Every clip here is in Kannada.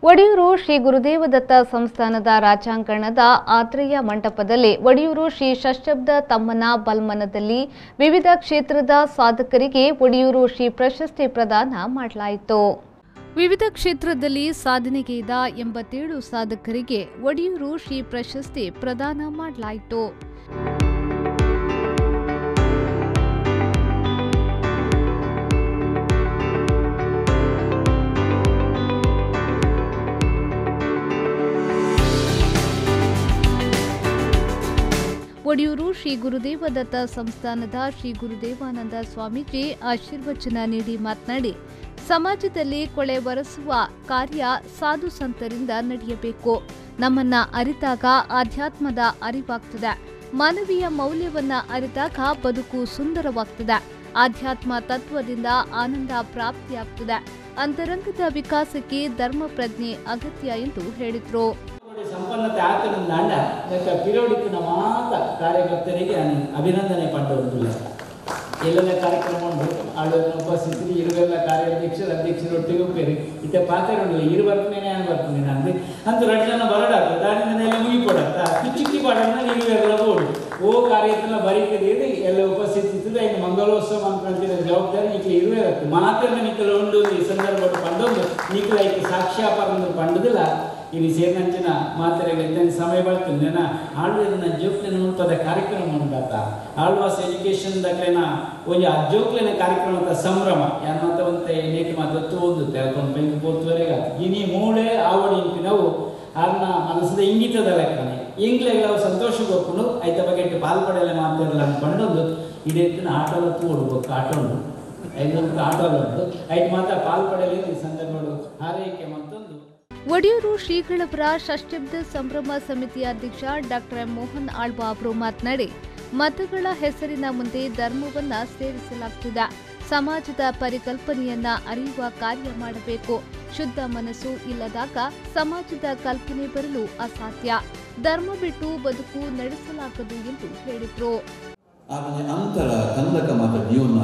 ಒಡಿಯೂರು ಶ್ರೀ ಗುರುದೇವದತ್ತ ಸಂಸ್ಥಾನದ ರಾಜಾಂಗಣದ ಆತ್ರೇಯ ಮಂಟಪದಲ್ಲಿ ಒಡಿಯೂರು ಶ್ರೀ ಷಷ್ಠಬ್ದ ತಮ್ಮನ ಬಲ್ಮನದಲ್ಲಿ ವಿವಿಧ ಕ್ಷೇತ್ರದ ಸಾಧಕರಿಗೆ ಒಡಿಯೂರು ಶ್ರೀ ಪ್ರಶಸ್ತಿ ಪ್ರದಾನ ಮಾಡಲಾಯಿತು. ವಿವಿಧ ಕ್ಷೇತ್ರದಲ್ಲಿ ಸಾಧನೆಗೈದ 87 ಸಾಧಕರಿಗೆ ಒಡಿಯೂರು ಶ್ರೀ ಪ್ರಶಸ್ತಿ ಪ್ರದಾನ ಮಾಡಲಾಯಿತು. ಒಡಿಯೂರು ಶ್ರೀ ಗುರುದೇವದತ್ತ ಸಂಸ್ಥಾನದ ಶ್ರೀ ಗುರುದೇವಾನಂದ ಸ್ವಾಮೀಜಿ ಆಶೀರ್ವಚನ ನೀಡಿ ಮಾತನಾಡಿ, ಸಮಾಜದಲ್ಲಿ ಕೊಳೆ ಒರೆಸುವ ಕಾರ್ಯ ಸಾಧು ಸಂತರಿಂದ ನಡೆಯಬೇಕು. ನಮ್ಮನ್ನ ಅರಿತಾಗ ಆಧ್ಯಾತ್ಮದ ಅರಿವಾಗ್ತದೆ. ಮಾನವೀಯ ಮೌಲ್ಯವನ್ನ ಅರಿತಾಗ ಬದುಕು ಸುಂದರವಾಗ್ತದೆ. ಆಧ್ಯಾತ್ಮ ತತ್ವದಿಂದ ಆನಂದ ಪ್ರಾಪ್ತಿಯಾಗ್ತದೆ. ಅಂತರಂಗದ ವಿಕಾಸಕ್ಕೆ ಧರ್ಮ ಪ್ರಜ್ಞೆ ಅಗತ್ಯ ಎಂದು ಹೇಳಿದರು. ಸಂಪನ್ನತೆ ಆತನಿಂದ ಪಿರಿಯೋಡಿಕ್ಕಿನ ಮಾತ ಕಾರ್ಯಕರ್ತರಿಗೆ ಅಭಿನಂದನೆ ಪಂಡುವುದಿಲ್ಲ. ಎಲ್ಲ ಕಾರ್ಯಕ್ರಮ ಉಂಟು ಆಳನ್ನು ಉಪಸ್ಥಿತಿ ಇರುವೆಲ್ಲ ಕಾರ್ಯಾಧ್ಯಕ್ಷರು ಅಧ್ಯಕ್ಷರೊಟ್ಟಿಗೆ ಉಪ್ಪೇರಿ ಇತ್ತೆ ಪಾತ್ರ ಉಂಡಿಲ್ಲ ಇರು ಬರ್ತೇನೆ ನಾನು ಬರ್ತೇನೆ ಅಂದ್ರೆ ಅಂತೂ 2 ಜನ ಬರಡಾಗ್ತದೆ ದಾನಿಂದ ಎಲ್ಲ ಮುಗಿಪಡತ್ತ ಚಿಕ್ಕಿ ಪಾಡನ್ನ ನೀವೆಲ್ಲ ಬೋಡು ಓ ಕಾರ್ಯಕ್ರಮ ಬರೀತದೆ ಎಲ್ಲ ಉಪಸ್ಥಿತಿ ಇರ್ತದೆ ಇನ್ನು ಮಂಗಲೋತ್ಸವ ಅಂತ ಜವಾಬ್ದಾರಿ ನಿಖಿಲ ಇರುವೆ ಇರುತ್ತೆ ಮಾತ್ರ ನಿಖಿಲ ಉಂಡು ಈ ಸಂದರ್ಭ ಪಂಡೊಂದು ನಿಖಿಲ ಐಕೆ ಸಾಕ್ಷ್ಯಾಪಾರ ಪಂಡುದಿಲ್ಲ ಇಲ್ಲಿ ಸೇರಿನಂಚಿನ ಮಾತ್ರೆಗೆ ಇದ್ದಂಗೆ ಸಮಯ ಬರ್ತದೆ ಆಳ್ವೇನ ಜೋಕ್ಲೆನ ಮುಲ್ಪದ ಕಾರ್ಯಕ್ರಮ ಉಂಟಾತ ಆಳ್ವಾಸ್ ಎಜುಕೇಶನ್ ದಕ್ಲೆನ ಒಂದು ಅಜ್ಜೋಕ್ಲೆನ ಕಾರ್ಯಕ್ರಮದ ಸಂಭ್ರಮ ಯಾನಂತ ನೇಟಿ ಮಾತು ಓದುತ್ತೆ ಅದೊಂದು ಬೆಂಕಿ ಪೋರ್ತುವರೆಗೆ ಇನಿ ಮೂಳೆ ಆವಡಿ ಇಂಪಿ ನಾವು ಆರ್ನ ಮನಸ್ಸದ ಇಂಗಿತದ ಲೆಕ್ಕನೆ ಇಂಗ್ಲೆಗೆ ನಾವು ಸಂತೋಷ ಗೊಪ್ಪುನು ಐತ ಬಗ್ಗೆ ಪಾಲ್ಪಡೆಲ್ಲ ಮಾತಾಡಲ್ಲ ಅನ್ಕೊಂಡೊಂದು ಇದೇತಿನ ಆಟೋಲ ತೂಡ್ಬೇಕು ಆಟೋ ಉಂಟು ಐದೊಂದು ಆಟೋಲ ಉಂಟು ಐದು ಮಾತ್ರ ಪಾಲ್ಪಡೆಯಲ್ಲಿ ಈ ಸಂದರ್ಭಗಳು ಹಾರೈಕೆ ಮತ್ತೊಂದು. ಒಡಿಯೂರು ಶ್ರೀಗಳವರ ಷಷ್ಠಬ್ದ ಸಂಭ್ರಮ ಸಮಿತಿಯ ಅಧ್ಯಕ್ಷ ಡಾಕ್ಟರ್ ಮೋಹನ್ ಆಳ್ವ ಅವರು ಮಾತನಾಡಿ, ಮತಗಳ ಹೆಸರಿನ ಮುಂದೆ ಧರ್ಮವನ್ನ ಸೇರಿಸಲಾಗುತ್ತಿದೆ. ಸಮಾಜದ ಪರಿಕಲ್ಪನೆಯನ್ನ ಅರಿಯುವ ಕಾರ್ಯ ಮಾಡಬೇಕು. ಶುದ್ಧ ಮನಸ್ಸು ಇಲ್ಲದಾಗ ಸಮಾಜದ ಕಲ್ಪನೆ ಬರಲು ಅಸಾಧ್ಯ. ಧರ್ಮ ಬಿಟ್ಟು ಬದುಕು ನಡೆಸಲಾಗದು ಎಂದು ಹೇಳಿದರು. ಅಂತರ ಕಂದಕ ಮಾತ ಜೀವನ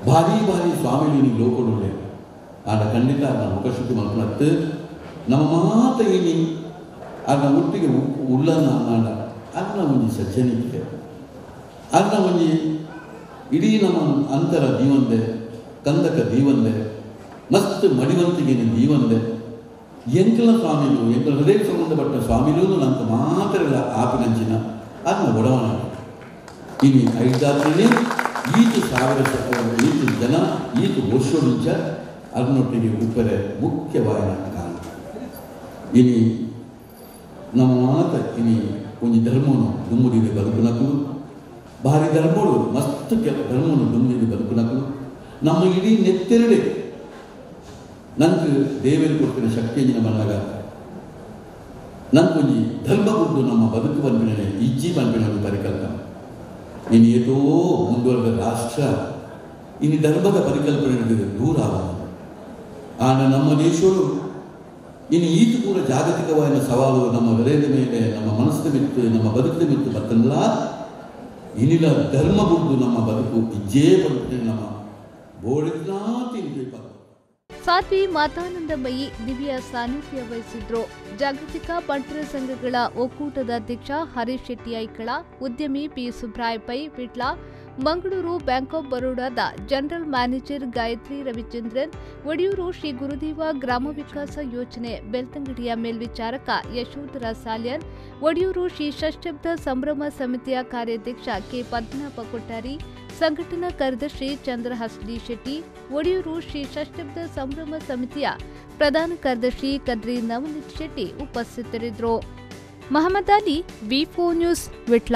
ಭಾರಿ ಭಾರಿ ಸ್ವಾಮಿಲಿ ಲೋಕಡುಳ್ಳೆ ಆಗ ಖಂಡಿತ ಅದನ್ನ ಮುಖಶುದ್ಧಿ ಮಾಡ್ಕೊಳತ್ತು ನಮ್ಮ ಮಾತ ಏನಿ ಅದನ್ನ ಒಟ್ಟಿಗೆ ಉಳ್ಳನ ಆಡ ಅದನ್ನ ಒಂಜಿ ಸಜ್ಜನಿಕೆ ಅದನ್ನ ಒಂಜಿ ಇಡೀ ನಮ್ಮ ಅಂತರ ಜೀವಂದೆ ಕಂದಕ ಜೀವಂದೆ ಮಸ್ತ್ ಮಡಿವಂತಿಗಿನ ಜೀವಂದೆ ಎಂಕಲ ಸ್ವಾಮಿಲು ಎಂಕಲ ಹೃದಯ ಸಂಬಂಧಪಟ್ಟ ಸ್ವಾಮಿಲೂ ನಂತ ಮಾತ್ರ ಆಪಿನಂಚಿನ ಅದನ್ನ ಒಡವಣ ಇನಿ 5 ಈತು 1000 ಈತು ಜನ ಈತು ವರ್ಷೋಡಿಂಚ ಅದನ್ನೊಟ್ಟಿಗೆ ಉಪ್ಪರೆ ಮುಖ್ಯವಾದ ಕಾರಣ ಇನಿ ನಮ್ಮ ಮಾತ ಇನಿ ಒಂದು ಧರ್ಮವನ್ನು ದುಮ್ಮುಡಿಗೆ ಬದುಕುನಕ್ಕಲು ಭಾರಿ ಧರ್ಮಗಳು ಮಸ್ತ್ ಕೆಲ ಧರ್ಮವನ್ನು ದುಮ್ಮುಡಿಗೆ ಬದುಕುನಕ್ಕಲು ನಮ್ಮ ಇಡೀ ನೆತ್ತೆರಡೆ ನಂಗೆ ದೇವರು ಕೊಟ್ಟಿನ ಶಕ್ತಿಯನ್ನು ಬಂದಾಗ ನಂಗೊಂದು ಧರ್ಮ ಕೊಟ್ಟು ನಮ್ಮ ಬದುಕು ಬಂದಿನ ಇಜ್ಜಿ ಬಂದಿನ ಪರಿಕಲ್ಪನೆ ಇನ್ನು ಏತೋ ಮುಂದುವರೆದ ರಾಷ್ಟ್ರ ಇನ್ನು ಧರ್ಮದ ಪರಿಕಲ್ಪನೆ ದೂರ ಆಗ ಆಗ ನಮ್ಮ ದೇಶಗಳು ಇನ್ನು ಈತು ಕೂಡ ಜಾಗತಿಕವಾದ ಸವಾಲು ನಮ್ಮ ಹೃದಯದ ಮೇಲೆ ನಮ್ಮ ಮನಸ್ಸಿನ ಮಿತ್ತು ನಮ್ಮ ಬದುಕಿನ ಮಿತ್ತು ಬರ್ತಲ್ಲ ಇನ್ನಿಲ್ಲ ಧರ್ಮ ಬಿಟ್ಟು ನಮ್ಮ ಬದುಕು ಇಜ್ಜೇ ಬರುತ್ತೆ ನಮ್ಮ ಬೋಳಿದ್ನಾ ತಿಂತೀಪ. ಸಾಧ್ವಿ ಮಾತಾನಂದಮಯಿ ದಿವ್ಯ ಸಾನ್ನಿಧ್ಯ ವಹಿಸಿದ್ರು. ಜಾಗತಿಕ ಬಂಟರ ಸಂಘಗಳ ಒಕ್ಕೂಟದ ಅಧ್ಯಕ್ಷ ಹರೀಶ್ ಶೆಟ್ಟಿ ಐಕಳ, ಉದ್ಯಮಿ P Subray Pai Vitla, Mangaluru bank of ಬರೋಡಾದ ಜನರಲ್ ಮ್ಯಾನೇಜರ್ ಗಾಯತ್ರಿ ರವಿಚಂದ್ರನ್, ಒಡಿಯೂರು ಶ್ರೀ ಗುರುದೇವ ಗ್ರಾಮ ವಿಕಾಸ ಯೋಜನೆ ಬೆಳ್ತಂಗಡಿಯ ಮೇಲ್ವಿಚಾರಕ ಯಶೋಧರ ಸಾಲ್ಯನ್, ಒಡಿಯೂರು ಶ್ರೀ ಷಷ್ಠಬ್ದ ಸಂಭ್ರಮ ಸಮಿತಿಯ ಕಾರ್ಯಾಧ್ಯಕ್ಷ ಕೆ ಪದ್ಮನಾಭ ಕೊಟ್ಟಾರಿ, ಸಂಘಟನಾ ಕಾರ್ಯದರ್ಶಿ ಚಂದ್ರಹಾಸ್ ಡಿ ಶೆಟ್ಟಿ, ಒಡಿಯೂರು ಶ್ರೀ ಷಷ್ಠಬ್ದ ಸಂಭ್ರಮ ಸಮಿತಿಯ ಪ್ರಧಾನ ಕಾರ್ಯದರ್ಶಿ ಕದ್ರಿ ನವನೀತ್ ಶೆಟ್ಟಿ ಉಪಸ್ಥಿತರಿದ್ದರು. ಮಹಮ್ಮದ್ ಅಲಿ, ವಿ4 ನ್ಯೂಸ್, ವಿಟ್ಲ.